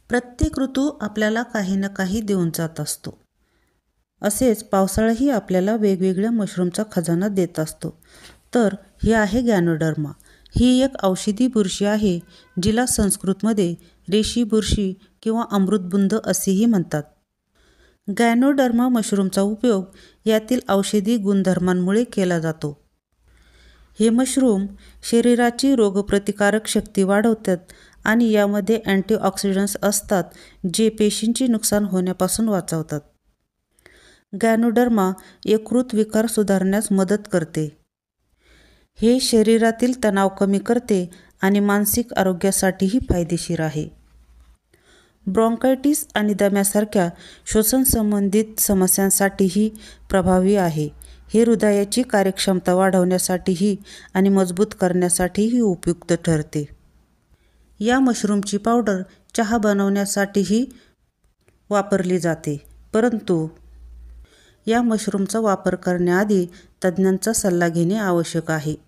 प्रत्येक ऋतू आपल्याला काही ना काही देऊन जात असतो. असेच पावसाळाही आपल्याला वेगवेगळ्या मशरूमचा खजाना देत असतो. तर ही आहे गॅनोडर्मा. ही एक औषधी बुरशी आहे, जिला संस्कृतमध्ये रेशी बुरशी किंवा अमृतबुंद असेही म्हणतात. गॅनोडर्मा मशरूमचा उपयोग यातील औषधी गुणधर्मांमुळे केला जातो. हे मशरूम शरीराची रोगप्रतिकारक शक्ती वाढवतात आणि यामध्ये अँटीऑक्सिडंट्स असतात, जे पेशींचे नुकसान होण्यापासून वाचवतात. गॅनोडर्मा यकृत विकार सुधारण्यास मदत करते. हे शरीरातील तणाव कमी करते आणि मानसिक आरोग्यासाठीही फायदेशीर आहे. ब्रॉन्कायटिस आणि दम्यासारख्या श्वसन संबंधित समस्यांसाठीही प्रभावी आहे. हे हृदयाची कार्यक्षमता वाढवण्यासाठीही आणि मजबूत करण्यासाठीही उपयुक्त ठरते. या मशरूमची पावडर चहा बनवण्यासाठीही वापरली जाते, परंतु या मशरूमचा वापर करण्याआधी तज्ज्ञांचा सल्ला घेणे आवश्यक आहे.